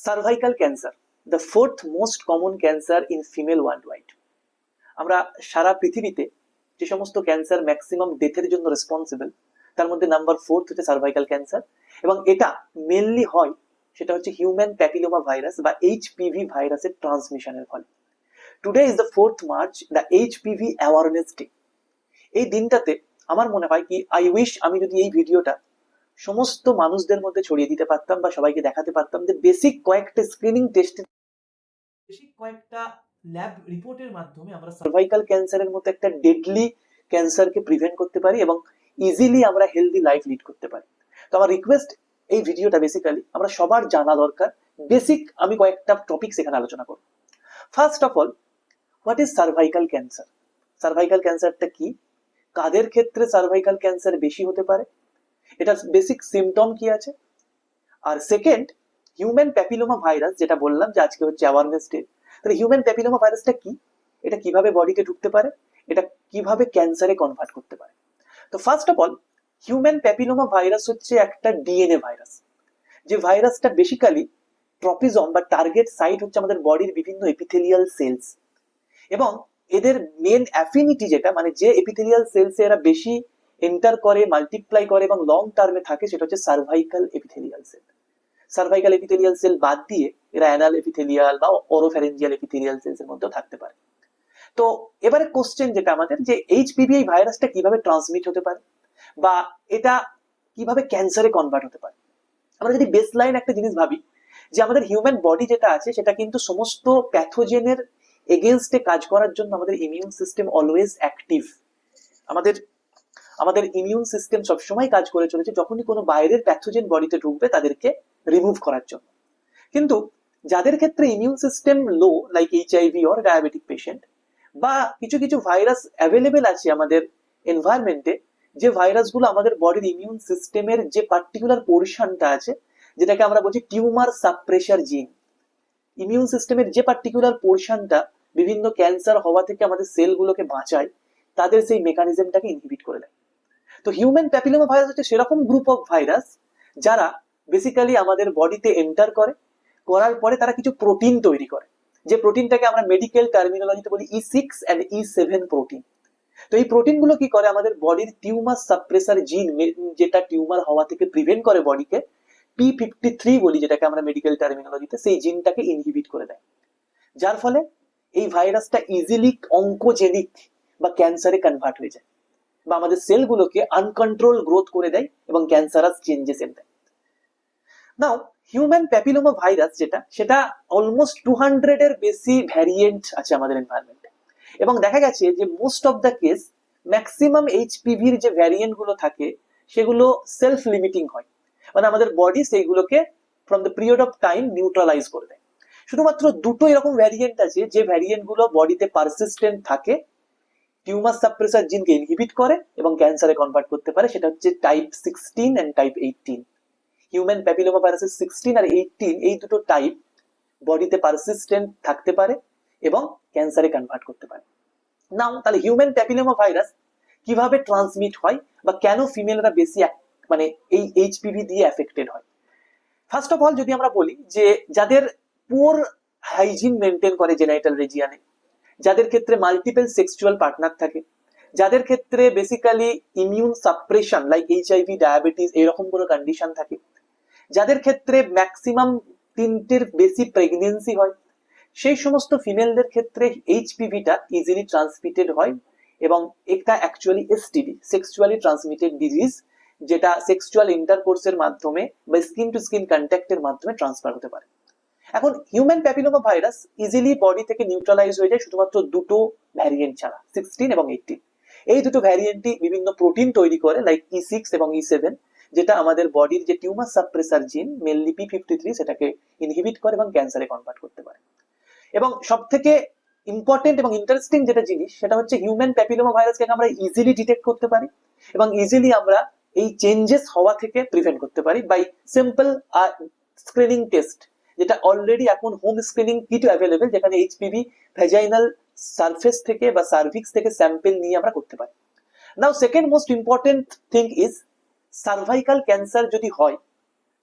Cervical cancer, the fourth most common cancer in female world wide. আমরা সারা পৃথিবীতে যে সমস্ত ক্যান্সার ম্যাক্সিমাম ডেথের জন্য রেসপন্সিবল, তার মধ্যে নাম্বার ফোর্থ হচ্ছে সার্ভাইকাল ক্যান্সার। এবং এটা মেনলি হয় সেটা হচ্ছে হিউম্যান প্যাপিলোমা ভাইরাস বা এইচপিভি ভাইরাসের ট্রান্সমিশনের ফলে। Today is the 4th March, the HPV awareness day. এই দিনটাতে আমার মনে হয় কি আই উইশ আমি যদি এই ভিডিওটা সমস্ত মানুষদের মধ্যে ছড়িয়ে দিতে পারতাম বা সবাইকে দেখাতে পারতাম যে বেসিক কয়েকটা স্ক্রিনিং টেস্ট, বেসিক কয়েকটা ল্যাব রিপোর্টের মাধ্যমে আমরা সার্ভাইকাল ক্যান্সারের মতো একটা ডেডলি ক্যান্সারকে প্রিভেন্ট করতে পারি এবং ইজিলি আমরা হেলদি লাইফ লিড করতে পারি। তো আমার রিকোয়েস্ট, এই ভিডিওটা বেসিক্যালি আমরা সবার জানা দরকার। বেসিক আমি কয়েকটা টপিক এখানে আলোচনা করব। First of all, what is cervical cancer? Cervical ক্যান্সারটা কি, কাদের ক্ষেত্রে সার্ভাইকাল ক্যান্সার বেশি হতে পারে, এটা বেসিক সিমটম কি আছে, আর সেকেন্ড হিউম্যান প্যাপিলোমা ভাইরাস, যেটা বললাম যে আজকে হচ্ছে অ্যাওয়ারনেস ডে। তাহলে হিউম্যান প্যাপিলোমা ভাইরাসটা কি, এটা কিভাবে বডিতে ঢুকতে পারে, এটা কিভাবে ক্যান্সারে কনভার্ট করতে পারে। তো first of all, human papilloma virus হচ্ছে একটা ডিএনএ ভাইরাস। যে ভাইরাসটা বেসিক্যালি ট্রপিজম বা টার্গেট সাইট হচ্ছে আমাদের বডির বিভিন্ন এপিথেলিয়াল সেলস, এবং এদের মেন অ্যাফিনিটি যেটা, মানে যে এপিথেলিয়াল সেলসে এরা বেশি এন্টার করে, মাল্টিপ্লাই করে এবং লং টার্মে থাকে, সেটা হচ্ছে cervical epithelial cell. Cervical epithelial cell বাদ দিয়ে এরা অ্যানাল এপিথেলিয়াল বা ওরোফ্যারিঞ্জিয়াল এপিথেলিয়াল সেলস এর মধ্যেও থাকতে পারে। তো এবারে কোশ্চেন যেটা আমাদের, যে এইচপিভি এই ভাইরাসটা কিভাবে ট্রান্সমিট হতে পারে বা এটা কিভাবে ক্যান্সারে কনভার্ট হতে পারে। আমরা যদি বেসলাইন একটা জিনিস ভাবি, যে আমাদের হিউম্যান বডি যেটা আছে সেটা কিন্তু সমস্ত প্যাথোজেনের এগেনস্টে কাজ করার জন্য আমাদের ইমিউন সিস্টেম অলওয়েজ অ্যাক্টিভ। আমাদের আমাদের ইমিউন সিস্টেম সবসময় কাজ করে চলেছে যখনই কোনো বাইরের প্যাথোজেন বডিতে ঢুকবে তাদেরকে রিমুভ করার জন্য। কিন্তু যাদের ক্ষেত্রে immune system low, like HIV or diabetic patient, বা কিছু কিছু ভাইরাস অ্যাভেলেবেল আছে আমাদের এনভায়রনমেন্টে, যে ভাইরাসগুলো আমাদের বডির ইমিউন সিস্টেমের যে পার্টিকুলার পোর্শনটা আছে, যেটাকে আমরা বলছি টিউমার সাপ্রেসার জিন, ইমিউন সিস্টেমের যে পার্টিকুলার পোর্শনটা বিভিন্ন ক্যান্সার হওয়া থেকে আমাদের সেলগুলোকে বাঁচায়, তাদের সেই মেকানিজমটাকে ইনহিবিট করে দেয়। তো হিউম্যান প্যাপিলোমা ভাইরাস হচ্ছে সেরকম গ্রুপ অফ ভাইরাস যারা বেসিক্যালি আমাদের বডিতে এন্টার করার পরে তারা কিছু প্রোটিন তৈরি করে, যে প্রোটিনটাকে আমরা মেডিকেল টার্মিনোলজিতে বলি E6 and E7 প্রোটিন। তো এই প্রোটিনগুলো কি করে, আমাদের বডির টিউমার সাপ্রেসার জিন, যেটা টিউমার হওয়া থেকে প্রিভেন্ট করে বডিকে, P53 বলি যেটাকে আমরা মেডিকেল টার্মিনোলজিতে, সেই জিনটাকে ইনহিবিট করে দেয়। যার ফলে এই ভাইরাসটা ইজিলি অঙ্কোজেনিক বা ক্যান্সারে কনভার্ট হয়ে যায়, বা আমাদের সেলগুলোকে আনকন্ট্রোল গ্রোথ করে দেয় এবং ক্যান্সারাস চেঞ্জেস এনে দেয়। নাও হিউম্যান প্যাপিলোমা ভাইরাস যেটা, সেটা অলমোস্ট 200 এর বেশি ভ্যারিয়েন্ট আছে আমাদের এনভায়রনমেন্টে, এবং দেখা গেছে যে most of the case maximum এইচপিভির যে ভ্যারিয়েন্ট গুলো থাকে সেগুলো সেলফ লিমিটিং হয়, মানে আমাদের বডি সেইগুলোকে from the period of time neutralise করে দেয়। শুধুমাত্র দুটো এরকম ভ্যারিয়েন্ট আছে যে ভ্যারিয়েন্ট গুলো বডিতে পারসিস্টেন্ট থাকে, টিউমার সাপ্রেসার জিনকে ইনহিবিট করে এবং ক্যান্সারে কনভার্ট করতে পারে, সেটা হচ্ছে type 16 and type 18। Human papilloma ভাইরাসের 16 আর 18 এই দুটো টাইপ বডিতে পারসিস্টেন্ট থাকতে পারে এবং ক্যান্সারে কনভার্ট করতে পারে। নাও তাহলে হিউম্যান প্যাপিলোমা ভাইরাস কিভাবে ট্রান্সমিট হয় বা কেন ফিমেলরা বেশি মানে এই এইচপিভি দিয়ে এফেক্টেড হয়। ফার্স্ট অফ অল যদি আমরা বলি যে যাদের পুয়ার হাইজিন মেনটেন করে জেনাইটাল রিজিয়নে, যাদের ক্ষেত্রে মাল্টিপল সেক্সুয়াল পার্টনার থাকে, যাদের ক্ষেত্রে basically immune suppression like HIV, diabetes এরকম কোনো কন্ডিশন থাকে, যাদের ক্ষেত্রে ম্যাক্সিমাম 3টের বেশি প্রেগনেন্সি হয়, সেই সমস্ত ফিমেলদের ক্ষেত্রে এইচপিভিটা ইজিলি ট্রান্সমিটেড হয়, এবং এটা actually STD, sexually transmitted disease, যেটা সেক্সুয়াল ইন্টারকোর্সের মাধ্যমে বা স্কিন টু স্কিন কন্ট্যাক্টের মাধ্যমে ট্রান্সফার হতে পারে। এখন human papilloma virus easily body থেকে নিউট্রালাইজ হয়ে যায় শুধুমাত্র দুটো ভ্যারিয়েন্ট ছাড়া, 16 এবং 18। এই দুটো ভ্যারিয়েন্টই বিভিন্ন প্রোটিন তৈরি করে লাইক E6 এবং E7, যেটা আমাদের বডির যে টিউমার সাপ্রেসার জিন মেনলি P53 সেটাকে ইনহিবিট করে এবং ক্যান্সারে কনভার্ট করতে পারে। এবং সব থেকে ইম্পর্টেন্ট এবং ইন্টারেস্টিং যেটা জিনিস, সেটা হচ্ছে হিউম্যান প্যাপিলোমা ভাইরাসকে আমরা ইজিলি ডিটেক্ট করতে পারি এবং ইজিলি আমরা এই চেঞ্জেস হওয়া থেকে প্রিভেন্ট করতে পারি বাই সিম্পল স্ক্রিনিং টেস্ট, যেটা অলরেডি এখন হোম স্ক্রিনিং কিট অ্যাভেলেবেল, যেখানে এইচপিভি ভ্যাজাইনাল সারফেস থেকে বা সার্ভিক্স থেকে স্যাম্পল নিয়ে আমরা করতে পারি। Now second most important thing is, cervical cancer যদি হয়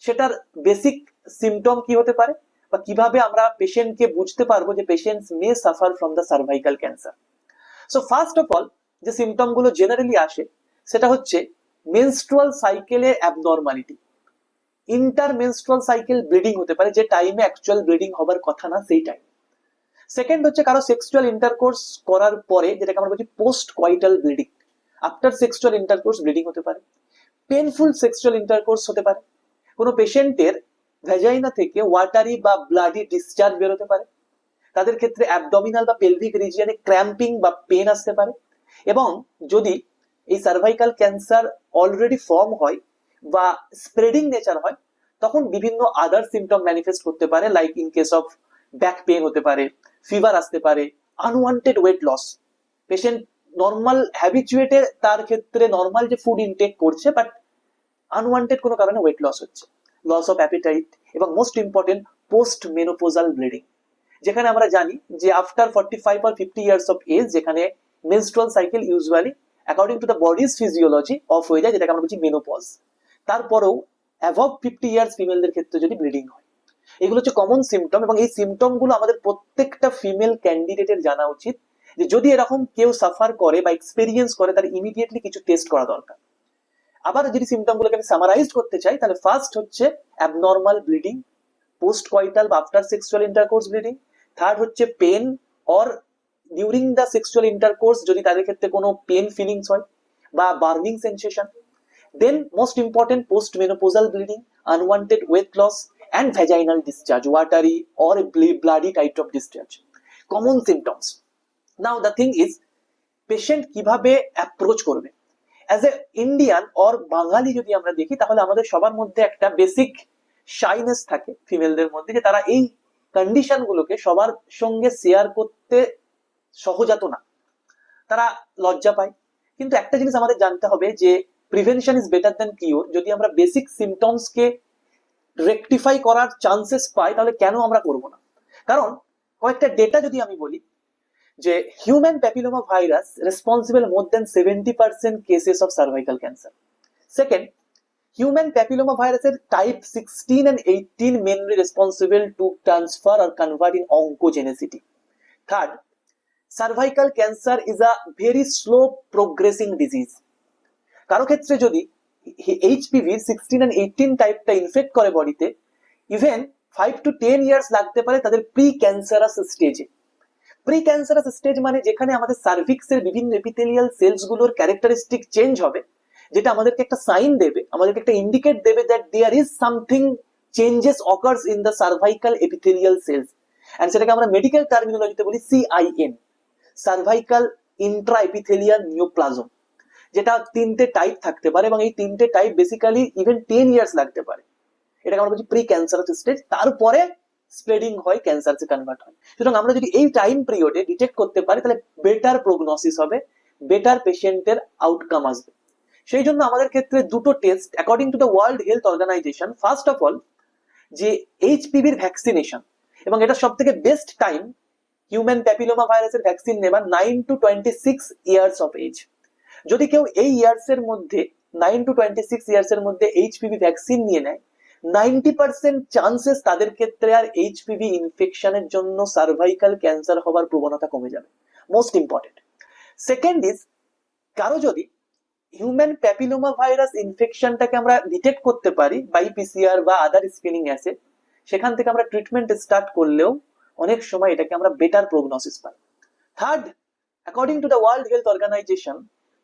সেটার বেসিক সিমটম কি হতে পারে বা কিভাবে আমরা পেশেন্টকে বুঝতে পারবো যে patients may suffer from the cervical cancer. So first of all যে সিমটম গুলো জেনারেলি আসে সেটা হচ্ছে মেনস্ট্রুয়াল সাইকেলে অ্যাবনর্মালিটি। ইন্টারমেনস্ট্রুয়াল সাইকেল ব্লিডিং হতে পারে, যে টাইমে অ্যাকচুয়াল ব্লিডিং হবার কথা না সেই টাইম। সেকেন্ড হচ্ছে কারো সেক্সুয়াল ইন্টারকোর্স করার পরে, যেটাকে আমরা বলছি post coital bleeding. After sexual intercourse bleeding হতে পারে। পেনফুল সেক্সুয়াল ইন্টারকোর্স হতে পারে। কোনো পেশেন্টের ভ্যাজাইনা থেকে ওয়াটারি বা ব্লাডি ডিসচার্জ বেরোতে পারে। তাদের ক্ষেত্রে অ্যাবডোমিনাল বা পেলভিক রিজিয়নে ক্র্যাম্পিং বা পেন আসতে পারে। এবং যদি এই সার্ভাইকাল ক্যান্সার অলরেডি ফর্ম হয় বা স্প্রেডিং নেচার হয়, তখন বিভিন্ন আদার সিমটম ম্যানিফেস্ট করতে পারে, like in case of back pain হতে পারে, ফিভার আসতে পারে, unwanted weight loss. Patient normal হ্যাবিচুয়েটে, তার ক্ষেত্রে নর্মাল যে ফুড ইনটেক করছে, বাট আনওয়ান্টেড কোনো কারণে ওয়েট লস হচ্ছে, লস অফ অ্যাপিটাইট, এবং most important post menopausal bleeding, যেখানে আমরা জানি যে after 45 or 50 years of age, যেখানে menstrual cycle usually according to the body's physiology off হয়ে যায়, যেটাকে আমরা বলছি মেনোপজ। তারপরেও অ্যাবভ 50 ইয়ার্স ফিমেলদের ক্ষেত্রে যদি ব্লিডিং হয়, এগুলো হচ্ছে কমন সিমটম। এবং এই সিমটম গুলো আমাদের প্রত্যেকটা ফিমেল ক্যান্ডিডেটের জানা উচিত, যে যদি এরকম কেউ সাফার করে বা এক্সপেরিয়েন্স করে, তার ইমিডিয়েটলি কিছু টেস্ট করা দরকার। আবার যদি সিমটম গুলোকে আমি সামারাইজ করতে চাই, তাহলে ফার্স্ট হচ্ছে অ্যাবনর্মাল ব্লিডিং, পোস্ট কোয়াইটাল বা after sexual intercourse bleeding. Third হচ্ছে pain or during the sexual intercourse, যদি তাদের ক্ষেত্রে কোনো পেন ফিলিংস হয় বা burning sensation. Then most important post menopausal bleeding, unwanted weight loss, and vaginal discharge, watery or bloody type of discharge, common symptoms. Now the thing is, patient কিভাবে approach করবে। As a Indian or বাঙালি যদি আমরা দেখি, তাহলে আমাদের সবার মধ্যে একটা বেসিক শাইনেস থাকে ফিমেলদের মধ্যে, যে তারা এই কন্ডিশন গুলোকে সবার সঙ্গে শেয়ার করতে সহজাত না, তারা লজ্জা পায়। কিন্তু একটা জিনিস আমাদের জানতে হবে, যে prevention is better than cure. যদি আমরা বেসিক সিমটমস কে রেকটিফাই করার চান্সেস পাই, তাহলে কেন আমরা করব না? কারণ কয়েকটা ডেটা যদি আমি বলি, যে human papilloma virus responsible more than 70% cases of cervical cancer. Second, human papilloma ভাইরাসের type 16 and 18 mainly responsible to transfer or convert in oncogenicity. Third, cervical cancer is a very slow progressing disease. কারো ক্ষেত্রে যদি HPV 16 and 18 টাইপটা in fact করে বডিতে, even 5 to 10 years লাগতে পারে তাদের pre cancerous স্টেজে। প্রি ক্যান্সারাস স্টেজ মানে যেখানে আমাদের সার্ভিক্সের বিভিন্ন এপিথেলিয়াল সেলস গুলোর ক্যারেক্টারিস্টিক চেঞ্জ হবে, যেটা আমাদেরকে একটা সাইন দেবে, আমাদেরকে একটা ইন্ডিকেট দেবে that there is something changes occurs in the cervical epithelial cells, and সেটাকে আমরা মেডিকেল টার্মিনোলজিতে বলি CIN, cervical intra epithelial neoplasm, যেটা তিনটে টাইপ থাকতে পারে, এবং এই তিনটে টাইপ বেসিক্যালি ইভেন 10 ইয়ার্স লাগতে পারে। এটাকে আমরা বলছি প্রি ক্যান্সারাস স্টেজ, তারপরে স্প্রেডিং হয়, ক্যান্সারসে কনভার্ট হয়। সুতরাং আমরা যদি এই টাইম পিরিয়ডে ডিটেক্ট করতে পারি, তাহলে বেটার প্রগনোসিস হবে, বেটার পেশেন্টের আউটকাম আসবে। সেই জন্য আমাদের ক্ষেত্রে দুটো test according to the world health Organization. First of all, যে এইচপিভির ভ্যাকসিনেশন, এবং এটা সব থেকে বেস্ট টাইম হিউম্যান প্যাপিলোমা ভাইরাসের ভ্যাকসিন নেবার 9 to 26 ইয়ার্স অফ এজ। যদি কেউ এই ইয়ার্স এর মধ্যে 9 to 26 ইয়ার্স এর মধ্যে এইচপিভি ভ্যাকসিন নিয়ে নেয়, 90% চান্সেস তাদের ক্ষেত্রে আর এইচপিভি ইনফেকশনের জন্য সার্ভাইকাল ক্যান্সার হবার প্রবণতা কমে যাবে। Most important. সেকেন্ড ইজ, কারো যদি হিউম্যান প্যাপিলোমা ভাইরাস ইনফেকশনটাকে আমরা ডিটেক্ট করতে পারি বাই পিসিআর বা আদার স্ক্রিনিং অ্যাসে, সেখান থেকে আমরা ট্রিটমেন্ট স্টার্ট করলেও অনেক সময় এটাকে আমরা বেটার প্রগনোসিস পাই। Third, according to the world health organization,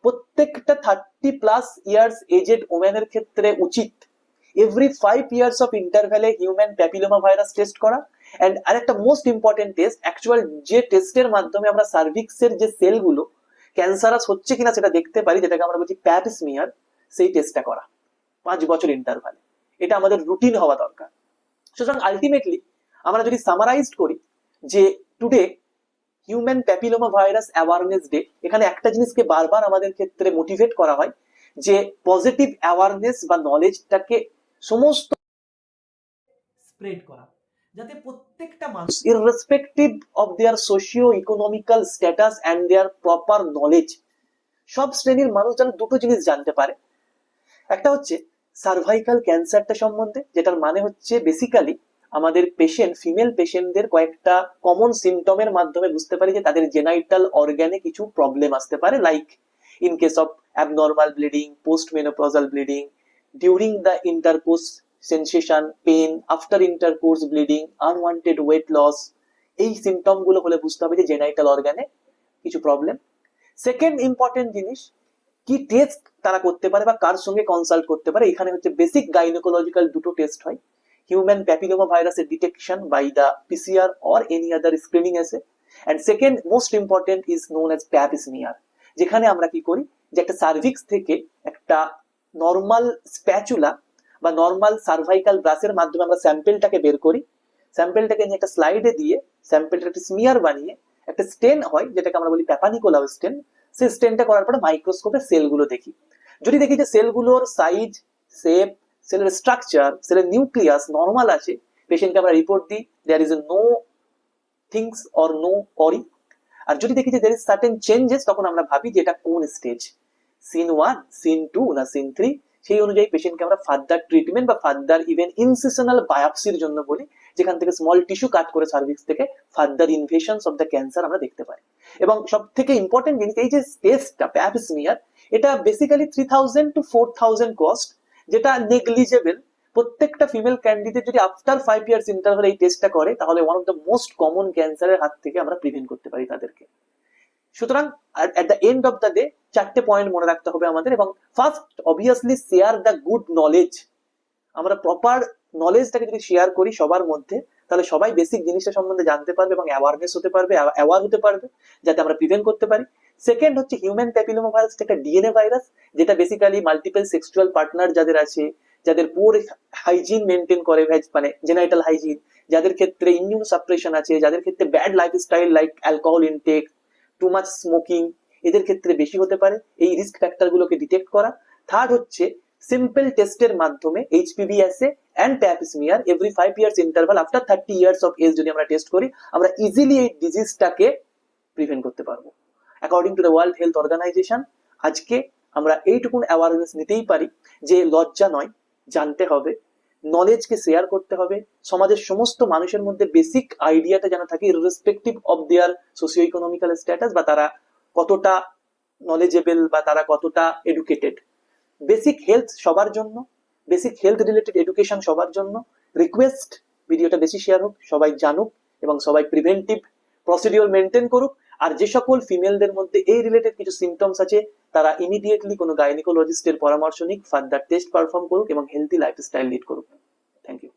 প্রত্যেকটা 30+ ইয়ার্স এজেড ওমেনের ক্ষেত্রে উচিত এভরি 5 ইয়ার্স অফ ইন্টারভ্যালে হিউম্যান প্যাপিলোমা ভাইরাস টেস্ট করা। এন্ড আরেকটা মোস্ট ইম্পর্টেন্ট টেস্ট, অ্যাকচুয়াল যে টেস্টের মাধ্যমে আমরা সার্ভিক্সের যে সেলগুলো ক্যান্সারাস হচ্ছে কিনা সেটা দেখতে পারি, যেটাকে আমরা বলছি প্যাপ স্মিয়ার, সেই টেস্টটা করা 5 বছর ইন্টারভ্যালে। এটা আমাদের রুটিন হওয়া দরকার। সুতরাং আলটিমেটলি আমরা যদি সামারাইজ করি, যে today human papilloma virus awareness day, এখানে একটা জিনিসকে বারবার আমাদের ক্ষেত্রে মোটিভেট করা হয়, যে পজিটিভ অ্যাওয়ারনেস বা নলেজটাকে সমস্ত স্প্রেড করা, যাতে প্রত্যেকটা মানুষ irrespective of their socio economical status and their proper knowledge, সব শ্রেণীর মানুষ যেন দুটো জিনিস জানতে পারে। একটা হচ্ছে সার্ভাইকাল ক্যান্সারটা সম্বন্ধে, যেটার মানে হচ্ছে বেসিক্যালি আমাদের ফিমেল পেশেন্টদের কয়েকটা কমন সিমটমের মাধ্যমে বুঝতে পারি যে তাদের জেনাইটাল অর্গানে কিছু প্রবলেম আসতে পারে, like in case of abnormal bleeding, post menopausal bleeding, during the intercourse sensation, pain after intercourse bleeding, unwanted weight loss. এই সিমটম গুলো হলে বুঝতে হবে যে জেনাইটাল অর্গানে কিছু প্রবলেম। সেকেন্ড ইম্পর্টেন্ট জিনিস, কি টেস্ট তারা করতে পারে বা কার সঙ্গে কনসাল্ট করতে পারে। এখানে হচ্ছে বেসিক গাইনোকোলজিক্যাল দুটো টেস্ট হয়, হিউম্যান প্যাপিলোমা ভাইরাসের detection by the PCR or any other screening এসে, and second most important is known as pap smear, যেখানে আমরা কি করি যে একটা সার্ভিক্স থেকে একটা নর্মাল স্প্যাচুলা বা নর্মাল সার্ভাইকাল ব্রাশের মাধ্যমে আমরা স্যাম্পেলটাকে বের করি, স্যাম্পেলটাকে নিয়ে একটা স্লাইডে দিয়ে স্যাম্পেলটা একটা স্মিয়ার বানিয়ে একটা স্টেন হয় যেটাকে আমরা বলি প্যাপানিকোলাও স্টেন। সেই স্টেনটা করার পরে মাইক্রোস্কোপে সেলগুলো দেখি, যদি দেখি যে সেলগুলোর সাইজ, শেপ, সেলের স্ট্রাকচার, সেলের নিউক্লিয়াস নর্মাল আছে, পেশেন্টকে আমরা রিপোর্ট দিই there is no things or no worry. আর যদি দেখি যে দেয়ার ইজ সার্টেন চেঞ্জেস, তখন আমরা ভাবি যে এটা কোন স্টেজ, সিন 1, সিন 2 না সিন 3। সেই অনুযায়ী পেশেন্টকে আমরা ফার্দার ট্রিটমেন্ট বা ফার্দার ইভেন ইনসিশনাল বায়োপসির জন্য বলি, যেখান থেকে স্মল টিস্যু কাট করে সার্ভিক্স থেকে ফার্দার ইনভেশনস অফ দ্য ক্যান্সার আমরা দেখতে পাই। এবং সব থেকে ইম্পর্টেন্ট জিনিস, এই যে টেস্টটা প্যাপ স্মিয়ার, এটা বেসিক্যালি 3000 to 4000 কস্ট, যেটা নেগলিজেবল। প্রত্যেকটা ফিমেল ক্যান্ডিডেট যদি আফটার 5 ইয়ার্স ইন্টারভাল এই টেস্টটা করে, তাহলে one of the most common ক্যান্সারের হাত থেকে আমরা প্রিভেন্ট করতে পারি তাদেরকে। সুতরাং at the end of the day চারটে পয়েন্ট মনে রাখতে হবে আমাদের। এবং first, obviously share the good knowledge. আমরা প্রপার নলেজটাকে যদি শেয়ার করি সবার মধ্যে, তাহলে সবাই বেসিক জিনিসটা সম্বন্ধে জানতে পারবে এবং অ্যাওয়ারনেস হতে পারবে, অ্যাওয়ার হতে পারবে, যাতে আমরা প্রিভেন্ট করতে পারি। সেকেন্ড হচ্ছে হিউম্যান প্যাপিলোমা ভাইরাস একটা ডিএনএ ভাইরাস, যেটা বেসিক্যালি মাল্টিপল সেক্সুয়াল পার্টনার যাদের আছে, যাদের পুর হাইজিন মেনটেন করে, মানে জেনাইটাল হাইজিন, যাদের ক্ষেত্রে ইমিউন সাপ্রেশন আছে, যাদের ক্ষেত্রে bad lifestyle like alcohol intake, too much smoking, এদের ক্ষেত্রে বেশি হতে পারে। এই রিস্ক ফ্যাক্টর গুলোকে ডিটেক্ট করা। থার্ড হচ্ছে সিম্পল টেস্টের মাধ্যমে HPV assay and pap smear every 5 years interval after 30 years of age যদি আমরা টেস্ট করি, আমরা ইজিলি এই ডিজিজটাকে প্রিভেন্ট করতে পারবো according to the world health Organization. আজকে আমরা এইটুকুন অ্যাওয়ারনেস নিতেই পারি যে লজ্জা নয়, জানতে হবে, নলেজকে শেয়ার করতে হবে। সমাজের সমস্ত মানুষের মধ্যে বেসিক আইডিয়াটা যেন থাকে, irrespective of their socio economical status, বা তারা কতটা নলেজেবল বা তারা কতটা এডুকেটেড। বেসিক হেলথ সবার জন্য, বেসিক হেলথ রিলেটেড এডুকেশন সবার জন্য। রিকোয়েস্ট, ভিডিওটা বেশি শেয়ার হোক, সবাই জানুক এবং সবাই প্রিভেন্টিভ প্রসিডিওর মেনটেন করুক। আর যে সকল ফিমেলদের মধ্যে এই রিলেটেড কিছু সিমটমস আছে, তারা ইমিডিয়েটলি কোনো গাইনিকোলজিস্টের পরামর্শ নিক, ফার্দার টেস্ট পারফর্ম করুক এবং হেলথি লাইফস্টাইল লিড করুক। Thank you.